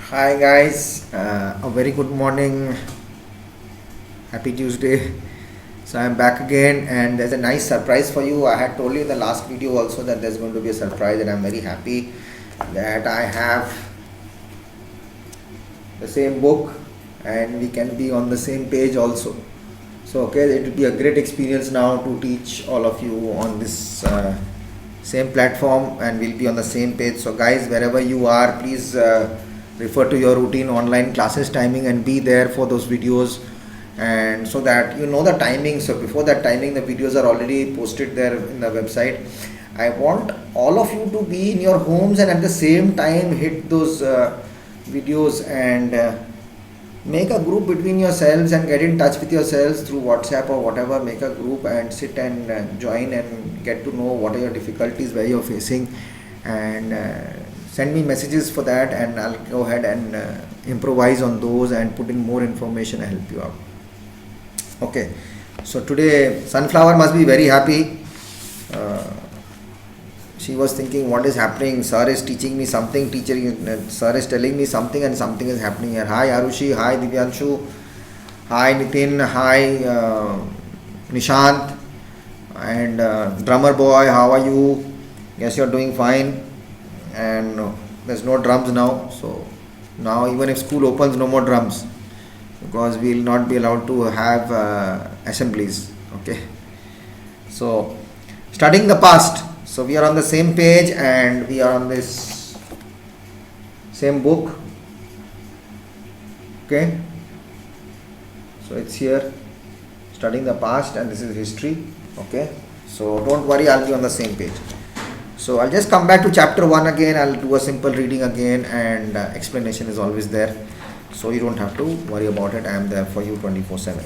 Hi guys, a very good morning, happy Tuesday. So I'm back again and there's a nice surprise for you. I had told you in the last video also that there's going to be a surprise and I'm very happy that I have the same book and we can be on the same page also. So okay, it will be a great experience now to teach all of you on this same platform and we'll be on the same page. So guys, wherever you are, please refer to your routine online classes timing and be there for those videos, and so that you know the timing. So before that timing the videos are already posted there in the website. I want all of you to be in your homes and at the same time hit those videos and make a group between yourselves and get in touch with yourselves through WhatsApp or whatever. Make a group and sit and join and get to know what are your difficulties, where you're facing, and send me messages for that and I'll go ahead and improvise on those and put in more information and help you out. Okay, so today Sunflower must be very happy. She was thinking, what is happening? Sir is teaching me something, sir is telling me something and something is happening here. Hi Arushi, hi Divyanshu, hi Nitin, hi Nishant, and drummer boy, how are you? Yes, you're doing fine. And there's no drums now, so now even if school opens, no more drums, because we will not be allowed to have assemblies. Okay, so studying the past. So we are on the same page and we are on this same book. Okay, so it's here, studying the past, and this is history. Okay, so don't worry, I'll be on the same page. So I'll just come back to chapter 1 again. I'll do a simple reading again, and explanation is always there, so you don't have to worry about it. I am there for you 24/7.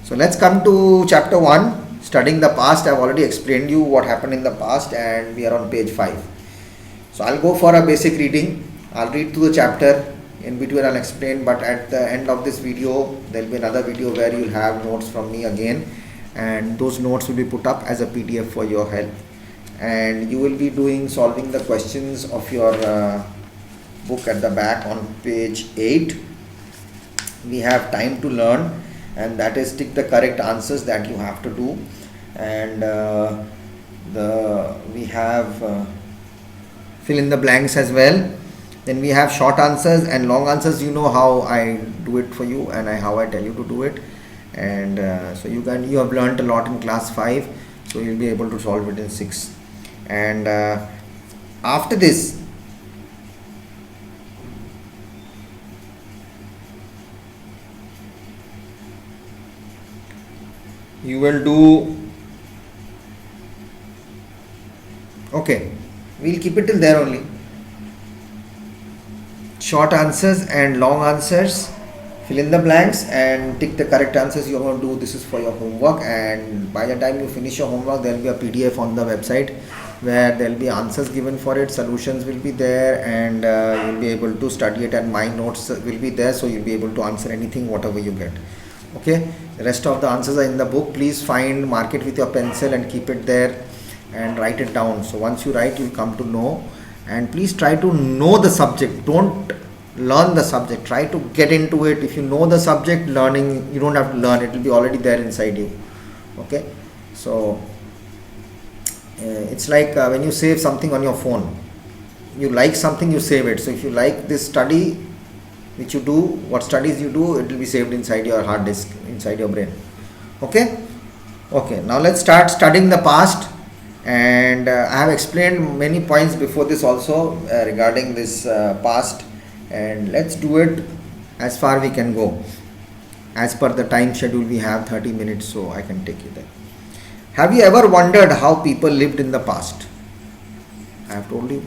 So let's come to chapter 1, studying the past. I've already explained you what happened in the past and we are on page 5. So I'll go for a basic reading. I'll read through the chapter. In between I'll explain, but at the end of this video there'll be another video where you'll have notes from me again, and those notes will be put up as a PDF for your help. And you will be solving the questions of your book at the back on page 8. We have time to learn, and that is tick the correct answers that you have to do. And we have fill in the blanks as well. Then we have short answers and long answers. You know how I do it for you and how I tell you to do it. And so you have learned a lot in class 5, so you'll be able to solve it in 6. And after this you will do, okay, we'll keep it till there only. Short answers and long answers, fill in the blanks and tick the correct answers you're going to do. This is for your homework, and by the time you finish your homework there will be a PDF on the website where there will be answers given for it, solutions will be there, and you'll be able to study it, and my notes will be there, so you'll be able to answer anything whatever you get. Okay, the rest of the answers are in the book. Please mark it with your pencil and keep it there and write it down. So once you write, you'll come to know. And please try to know the subject, don't learn the subject, try to get into it. If you know the subject, learning, you don't have to learn, it will be already there inside you. Okay, so it's like when you save something on your phone, you like something, you save it. So if you like this study which you do, what studies you do, it will be saved inside your hard disk, inside your brain. Okay, now let's start studying the past. And I have explained many points before this also regarding this past, and let's do it as far we can go. As per the time schedule we have 30 minutes, so I can take you there. Have you ever wondered how people lived in the past? I have told you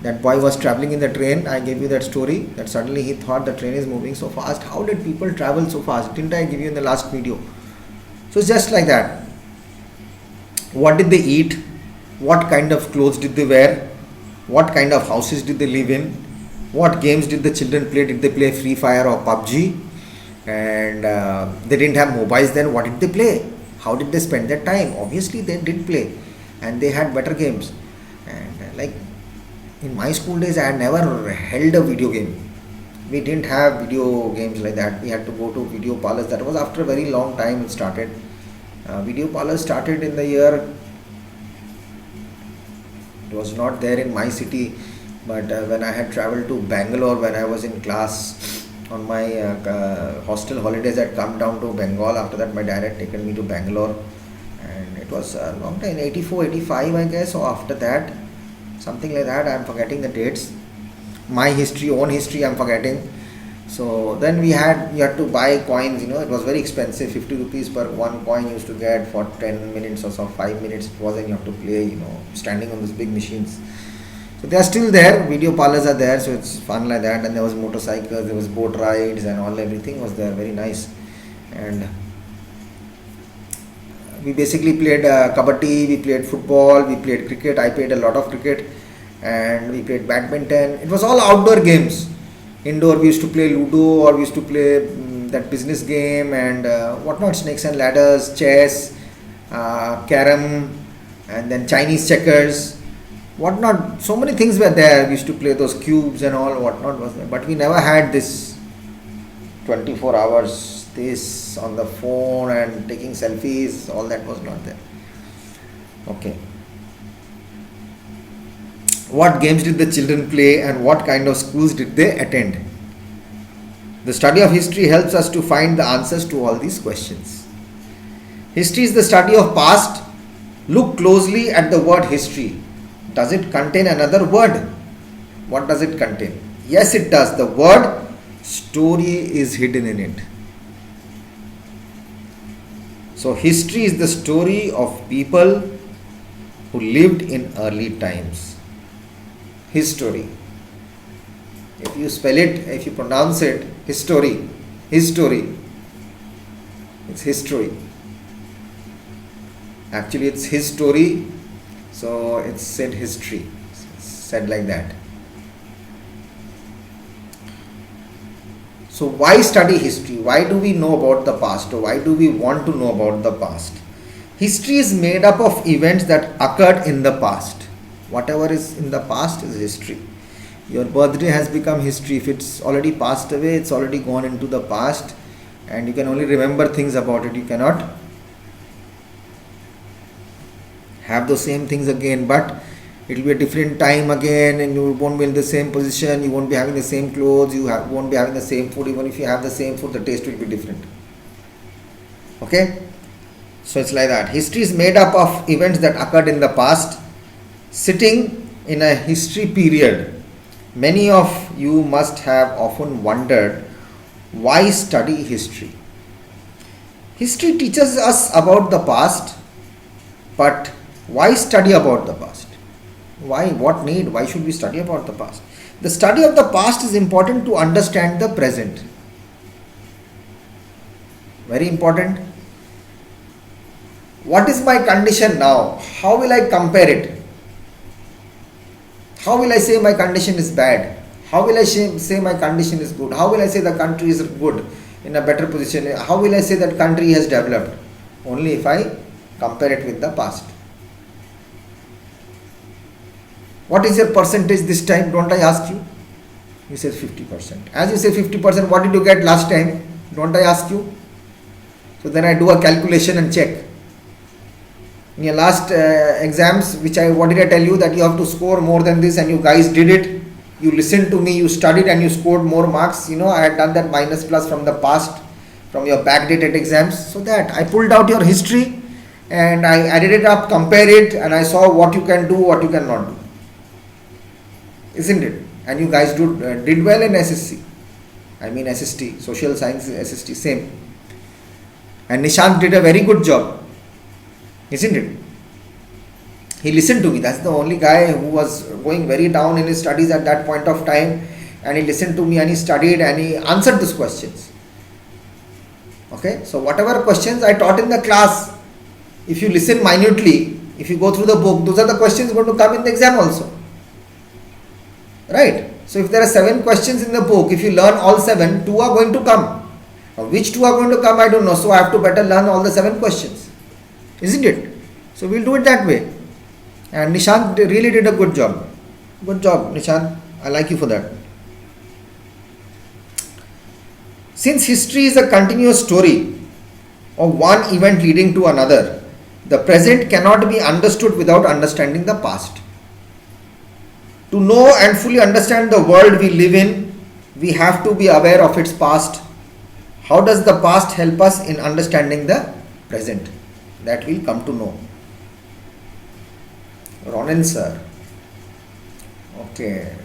that boy was traveling in the train. I gave you that story, that suddenly he thought the train is moving so fast. How did people travel so fast? Didn't I give you in the last video? So it's just like that. What did they eat? What kind of clothes did they wear? What kind of houses did they live in? What games did the children play? Did they play Free Fire or PUBG? And they didn't have mobiles then. What did they play? How did they spend their time? Obviously they did play, and they had better games. And like In my school days, I had never held a video game. We didn't have video games like that. We had to go to video parlors. That was after a very long time it started. Video parlors started in the year, it was not there in my city, but when I had traveled to Bangalore when I was in class on my hostel holidays, I had come down to Bengal. After that, my dad had taken me to Bangalore, and it was a long time, 84, 85, I guess, or after that, something like that. I am forgetting the dates. My history, own history, I am forgetting. So then you had to buy coins, it was very expensive, 50 rupees per one coin you used to get for 10 minutes or so, 5 minutes it was, and you have to play, standing on those big machines. So they are still there, video parlors are there, so it's fun like that. And there was motorcycles, there was boat rides and everything was there, very nice. And we basically played kabaddi, we played football, we played cricket. I played a lot of cricket, and we played badminton. It was all outdoor games. Indoor, we used to play Ludo, or we used to play that business game and whatnot, snakes and ladders, chess, carom, and then Chinese checkers, whatnot. So many things were there. We used to play those cubes and all, whatnot was there. But we never had this 24 hours, this on the phone and taking selfies, all that was not there. Okay. What games did the children play and what kind of schools did they attend? The study of history helps us to find the answers to all these questions. History is the study of past. Look closely at the word history. Does it contain another word? What does it contain? Yes, it does. The word story is hidden in it. So history is the story of people who lived in early times. History. If you spell it, if you pronounce it, history, it's history. Actually, it's his story, so it's said history. It's said like that. So why study history? Why do we know about the past, or why do we want to know about the past? History is made up of events that occurred in the past. Whatever is in the past is history. Your birthday has become history. If it's already passed away, it's already gone into the past, and you can only remember things about it. You cannot have those same things again, but it will be a different time again, and you won't be in the same position, you won't be having the same clothes, won't be having the same food. Even if you have the same food, the taste will be different. Okay? So it's like that. History is made up of events that occurred in the past. Sitting in a history period, many of you must have often wondered, why study history? History teaches us about the past, but why study about the past? Why? What need? Why should we study about the past? The study of the past is important to understand the present. Very important. What is my condition now? How will I compare it? How will I say my condition is bad? How will I say my condition is good? How will I say the country is good, in a better position? How will I say that country has developed? Only if I compare it with the past. What is your percentage this time? Don't I ask you? You say 50%. As you say 50%, what did you get last time? Don't I ask you? So then I do a calculation and check. In your last exams, what did I tell you? That you have to score more than this, and you guys did it. You listened to me, you studied, and you scored more marks. I had done that minus plus from the past, from your backdated exams. So that I pulled out your history and I added it up, compare it, and I saw what you can do, what you cannot do. Isn't it? And you guys did well in SSC. I mean SST, Social Science SST, same. And Nishant did a very good job. Isn't it? He listened to me. That's the only guy who was going very down in his studies at that point of time, and he listened to me and he studied and he answered these questions. Okay, so whatever questions I taught in the class, if you listen minutely, if you go through the book, those are the questions going to come in the exam also. Right? So if there are 7 questions in the book, if you learn all 7, 2 are going to come. Now, which 2 are going to come, I don't know. So I have to better learn all the 7 questions. Isn't it? So we'll do it that way. And Nishant really did a good job. Good job, Nishant. I like you for that. Since history is a continuous story of one event leading to another, the present cannot be understood without understanding the past. To know and fully understand the world we live in, we have to be aware of its past. How does the past help us in understanding the present? That we'll come to know. Ronan sir. Okay.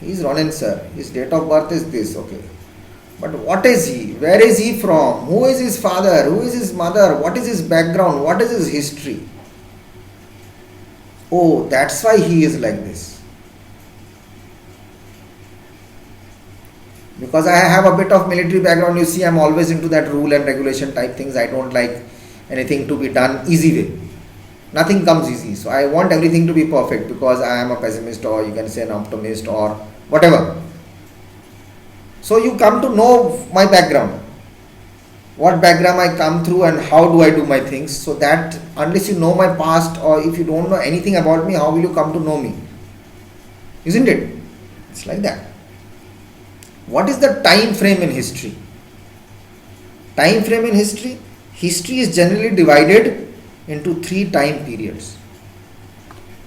He is Ronan sir. His date of birth is this. Okay. But what is he? Where is he from? Who is his father? Who is his mother? What is his background? What is his history? Oh, that's why he is like this. Because I have a bit of military background, you see, I'm always into that rule and regulation type things. I don't like anything to be done easy way. Nothing comes easy. So I want everything to be perfect because I am a pessimist, or you can say an optimist, or whatever. So you come to know my background, what background I come through and how do I do my things, so that unless you know my past, or if you don't know anything about me, how will you come to know me? Isn't it? It's like that. What is the time frame in history? Time frame in history? History is generally divided into 3 time periods.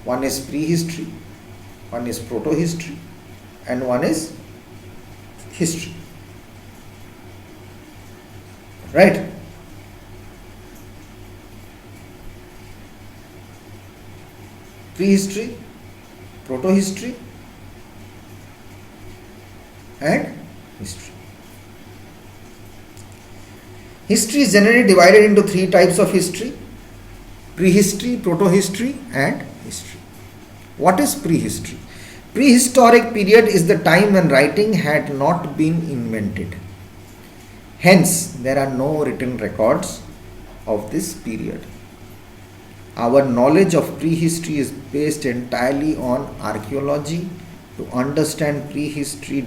One is prehistory, one is proto-history, and one is history. Right? Prehistory, proto-history, and history. History is generally divided into 3 types of history: prehistory, proto-history, and history. What is prehistory? Prehistoric period is the time when writing had not been invented. Hence, there are no written records of this period. Our knowledge of prehistory is based entirely on archaeology. To understand prehistory,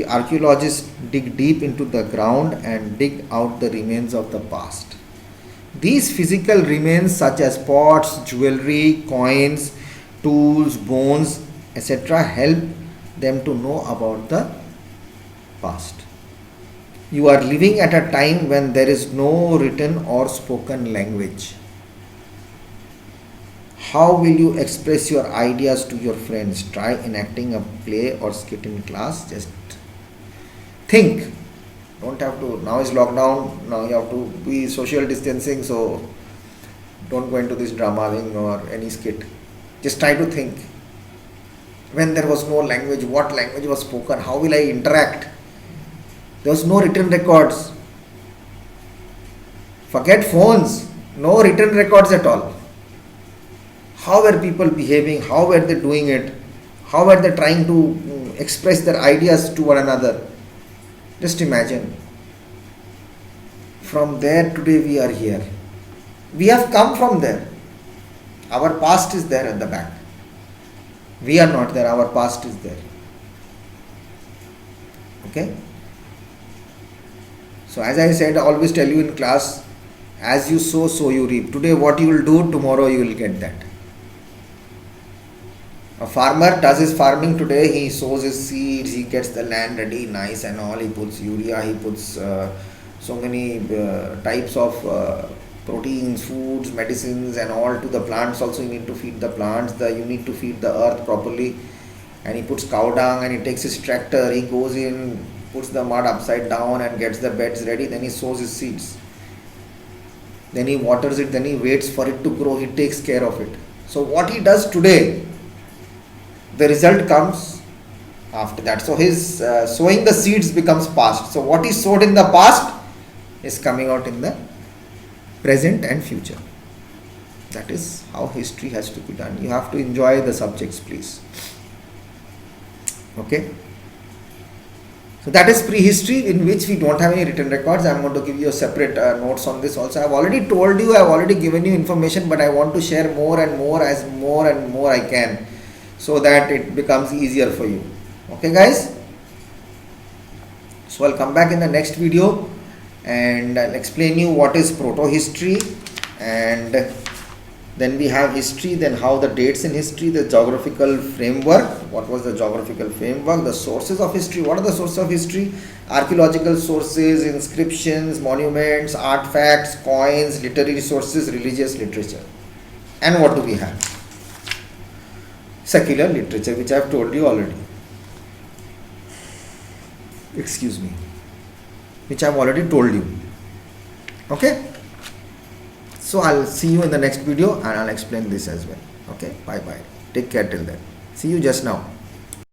archaeologists dig deep into the ground and dig out the remains of the past. These physical remains, such as pots, jewelry, coins, tools, bones, etc., help them to know about the past. You are living at a time when there is no written or spoken language. How will you express your ideas to your friends? Try enacting a play or skit in class. Just think. Don't have to. Now is lockdown. Now you have to be social distancing. So don't go into this drama thing or any skit. Just try to think. When there was no language, what language was spoken? How will I interact? There was no written records. Forget phones. No written records at all. How were people behaving? How were they doing it? How were they trying to express their ideas to one another? Just imagine. From there today we are here. We have come from there. Our past is there at the back. We are not there. Our past is there. Okay? So as I said, I always tell you in class, as you sow, so you reap. Today what you will do, tomorrow you will get that. A farmer does his farming today, he sows his seeds, he gets the land ready, nice and all, he puts urea, he puts so many types of proteins, foods, medicines and all to the plants. Also you need to feed the plants, you need to feed the earth properly, and he puts cow dung and he takes his tractor, he goes in, puts the mud upside down and gets the beds ready, then he sows his seeds. Then he waters it, then he waits for it to grow, he takes care of it. So what he does today, the result comes after that. So his sowing the seeds becomes past. So what he sowed in the past is coming out in the present and future. That is how history has to be done. You have to enjoy the subjects, please. Okay. So that is prehistory, in which we don't have any written records. I am going to give you a separate notes on this also. I have already told you, I have already given you information, but I want to share more and more as more and more I can, so that it becomes easier for you. Okay guys? So I'll come back in the next video and I'll explain you what is proto-history and Then we have history, then how the dates in history, the geographical framework, what was the geographical framework, the sources of history, what are the sources of history, archaeological sources, inscriptions, monuments, artifacts, coins, literary sources, religious literature. And what do we have? Secular literature, which I have told you already. Excuse me. Which I have already told you. Okay? So I'll see you in the next video and I'll explain this as well. Okay? Bye bye. Take care till then. See you just now.